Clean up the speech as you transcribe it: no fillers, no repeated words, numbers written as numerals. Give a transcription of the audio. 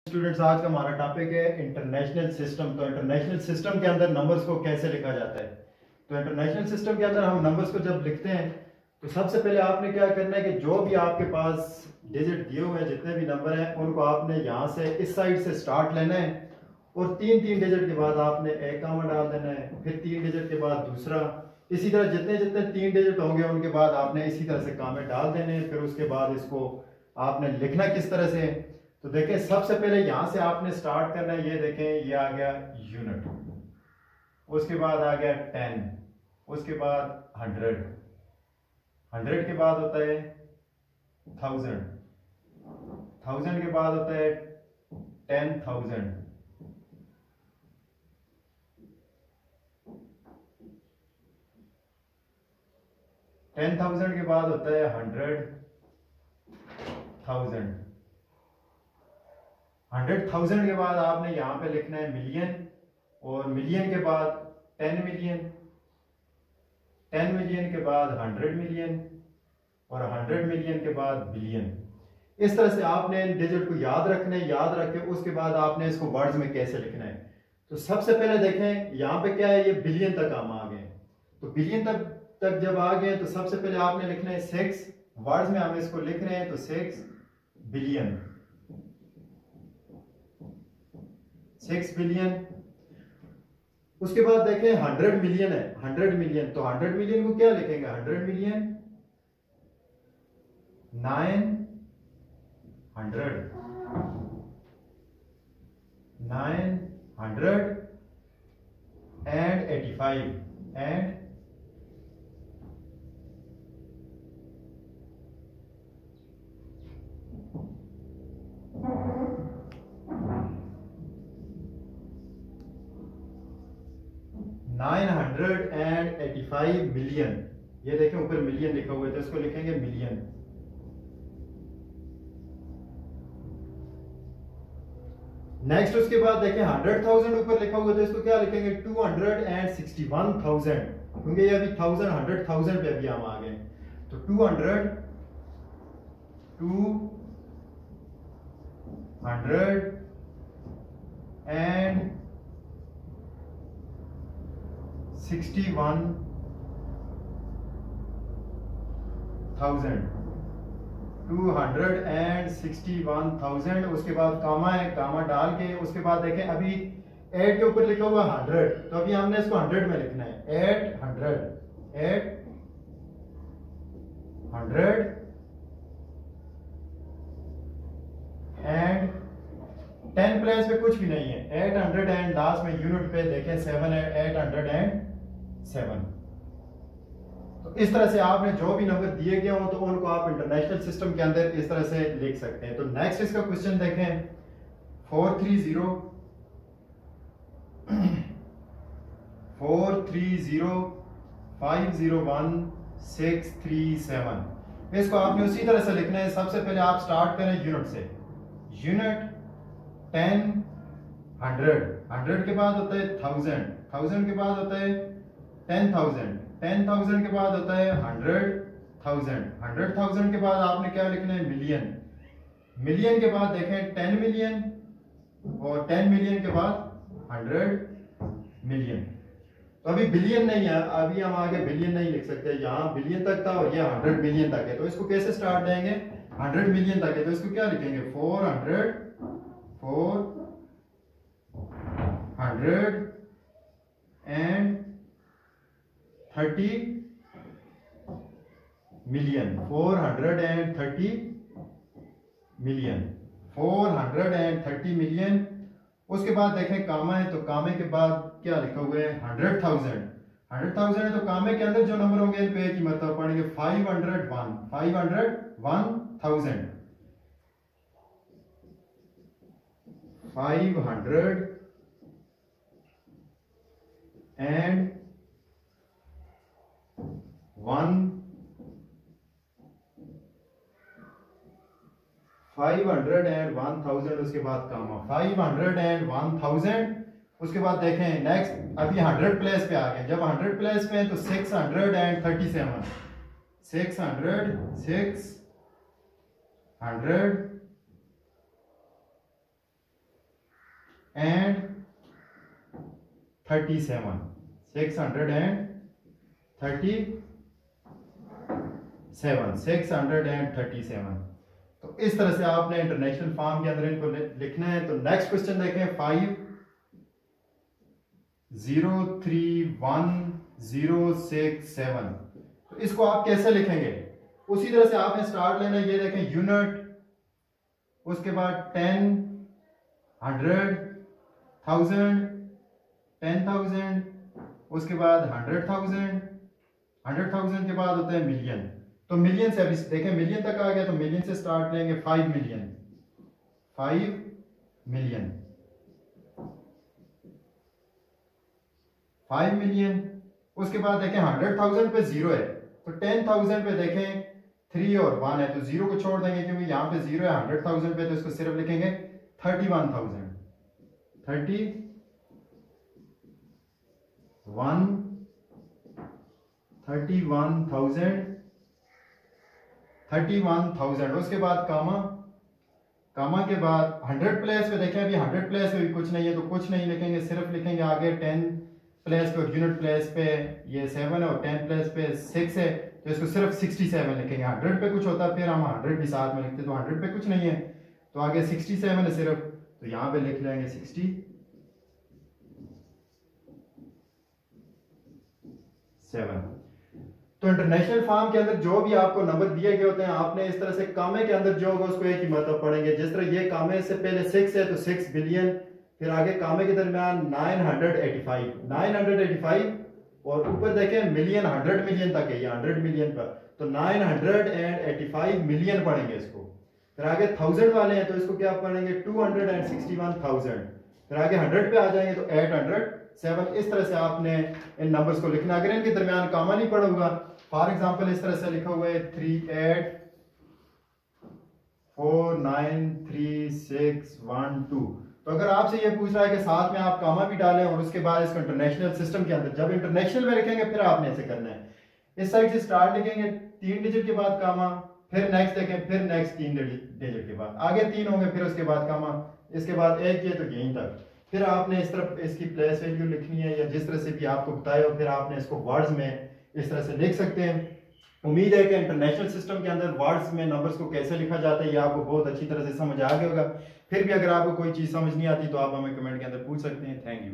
Students, आज का हमारा टॉपिक है इंटरनेशनल सिस्टम। तो इंटरनेशनल सिस्टम के अंदर नंबर्स को कैसे लिखा जाता है। तो इंटरनेशनल सिस्टम के अंदर हम नंबर्स को जब लिखते हैं तो सबसे पहले आपने क्या करना है कि जो भी आपके पास डिजिट दिए हुए हैं, जितने भी नंबर हैं, उनको आपने यहाँ से इस साइड से स्टार्ट लेना है और तीन तीन डिजिट के बाद आपने एक कामा डाल देना है, फिर तीन डिजिट के बाद दूसरा, इसी तरह जितने जितने तीन डिजिट होंगे उनके बाद आपने इसी तरह से कामे डाल देने हैं। फिर उसके बाद इसको आपने लिखना किस तरह से, तो देखें सबसे पहले यहां से आपने स्टार्ट करना है। ये देखें, ये आ गया यूनिट, उसके बाद आ गया 10, उसके बाद 100, 100 के बाद होता है 1000, 1000 के बाद होता है 10,000, 10,000 के बाद होता है 100,000, 100,000 के बाद आपने यहां पे लिखना है मिलियन, और मिलियन के बाद 10 मिलियन, 10 मिलियन के बाद 100 मिलियन, और 100 मिलियन के बाद बिलियन। इस तरह से आपने इन डिजिट को याद रखने, याद रख के उसके बाद आपने इसको वर्ड्स में कैसे लिखना है। तो सबसे पहले देखें यहाँ पे क्या है, ये बिलियन तक हम आ गए। तो बिलियन तक जब आ गए तो सबसे पहले आपने लिखना है 6, वर्ड्स में हम इसको लिख रहे हैं तो 6 बिलियन, 6 बिलियन। उसके बाद देखें 100 मिलियन है, 100 मिलियन, तो 100 मिलियन को क्या लिखेंगे, 100 मिलियन 900, 985 एंड 985 मिलियन। ये देखें ऊपर मिलियन लिखा हुआ है तो इसको लिखेंगे मिलियन। नेक्स्ट उसके बाद देखें 100,000 ऊपर लिखा हुआ है तो इसको क्या लिखेंगे, 261,000, क्योंकि ये अभी 1000 100,000 पे अभी हम आ गए। तो 200 एंड 61,000, 261,000। उसके बाद कामा है, कामा डाल के उसके बाद देखें अभी 8 के ऊपर लिखा हुआ 100, तो अभी हमने इसको 100 में लिखना है, 800 एंड 10 प्लेस पे कुछ भी नहीं है, 800 एंड लास्ट में यूनिट पे देखें 7 है, 807। तो इस तरह से आपने जो भी नंबर दिए गए हो तो उनको आप इंटरनेशनल सिस्टम के अंदर इस तरह से लिख सकते हैं। तो नेक्स्ट इसका क्वेश्चन देखें, 430,501,637। इसको आपने उसी तरह से लिखना है। सबसे पहले आप स्टार्ट करें यूनिट से, यूनिट 10, 100 के बाद होता है 1000, 1000 के बाद होता है 10,000, 10,000 के बाद होता है 100,000, 100,000 के बाद आपने क्या लिखना है, मिलियन, मिलियन के बाद देखें 10 मिलियन, और 10 मिलियन के बाद 100 मिलियन। तो अभी बिलियन नहीं है, अभी हम आगे बिलियन नहीं लिख सकते, यहाँ बिलियन तक था और ये 100 मिलियन तक है। तो इसको कैसे स्टार्ट देंगे, 100 मिलियन तक है तो इसको क्या लिखेंगे, 400 एंड 30 मिलियन, 430 मिलियन, 430 मिलियन। उसके बाद देखें कामा है तो कामे के बाद क्या लिखा हुआ है, 100,000, 100,000 है तो कामे के अंदर जो नंबर होंगे इन पे एक ही मतलब पढ़ेंगे, 501, 501,000, 500 एंड 1,000, उसके बाद कामा 501,000। उसके बाद देखें नेक्स्ट अभी 100 प्लेस पे आ गए। जब 100 प्लेस पे है तो 637, 600 एंड 37, 637। तो इस तरह से आपने इंटरनेशनल फॉर्म के अंदर इनको लिखना है। तो नेक्स्ट क्वेश्चन देखें, 5031,067। तो इसको आप कैसे लिखेंगे? उसी तरह से आपने स्टार्ट लेना है। ये देखें यूनिट, उसके बाद 10, 100, 1000, 10,000, उसके बाद 100,000, 100,000 के बाद होता है मिलियन। तो मिलियन से अभी देखें मिलियन तक आ गया, तो मिलियन से स्टार्ट लेंगे। 5 मिलियन, 5 मिलियन, 5 मिलियन। उसके बाद देखें 100,000 पे 0 है, तो 10,000 पे देखें 3 और 1 है, तो 0 को छोड़ देंगे क्योंकि यहाँ पे 0 है। 100,000 पे तो इसको सिर्फ लिखेंगे 31,000, 31,000। उसके बाद कामा, कामा के बाद 100 प्लेस पे देखें, अभी 100 प्लेस पे भी कुछ नहीं है, तो कुछ नहीं लिखेंगे, सिर्फ लिखेंगे आगे 10 प्लेस पे और यूनिट प्लेस पे ये 7 है और 10 प्लेस पे 6 है, तो इसको सिर्फ 67 लिखेंगे। 100 पे कुछ होता फिर हम 100 भी साथ में लिखते, तो 100 पे कुछ नहीं है, तो आगे 67 है सिर्फ, तो यहाँ पे लिख लेंगे 67। तो इंटरनेशनल फॉर्म के अंदर जो भी आपको नंबर दिए गए होते हैं, आपने इस तरह से कामे के अंदर जो होगा उसको एक ही मतलब पढ़ेंगे। जिस तरह ये कामे से पहले 6 है तो 6 बिलियन, फिर आगे कामे के दरमियान 985 और ऊपर देखें मिलियन, 100 मिलियन तक है, ये 100 मिलियन पर, तो 985 मिलियन पढ़ेंगे इसको। फिर आगे 1000 वाले हैं तो इसको क्या पढ़ेंगे, 261,000। फिर आगे 100 पे आ जाएंगे तो 807। इस तरह से आपने इन नंबर्स को लिखना। अगर इनके दरमियान कामा नहीं पड़ा होगा, फॉर एग्जांपल इस तरह से लिखा हुआ है 38493612, तो अगर आपसे ये पूछ रहा है कि साथ में आप कामा भी डालें और उसके बाद इसको इंटरनेशनल सिस्टम के अंदर, जब इंटरनेशनल में लिखेंगे फिर आपने ऐसे करना है। इस साइड से स्टार्ट लिखेंगे 3 डिजिट के बाद कामा, फिर नेक्स्ट देखें, फिर नेक्स्ट 3 डिजिट के बाद आगे 3 होंगे, फिर उसके बाद कामा, इसके बाद एक किए तो यहीं तक। फिर आपने इस तरफ इसकी प्लेस वैल्यू लिखनी है, या जिस तरह से भी आपको बताया हो, फिर आपने इसको वर्ड्स में इस तरह से लिख सकते हैं। उम्मीद है कि इंटरनेशनल सिस्टम के अंदर वर्ड्स में नंबर्स को कैसे लिखा जाता है ये आपको बहुत अच्छी तरह से समझ आ गया होगा। फिर भी अगर आपको कोई चीज़ समझ नहीं आती तो आप हमें कमेंट के अंदर पूछ सकते हैं। Thank you.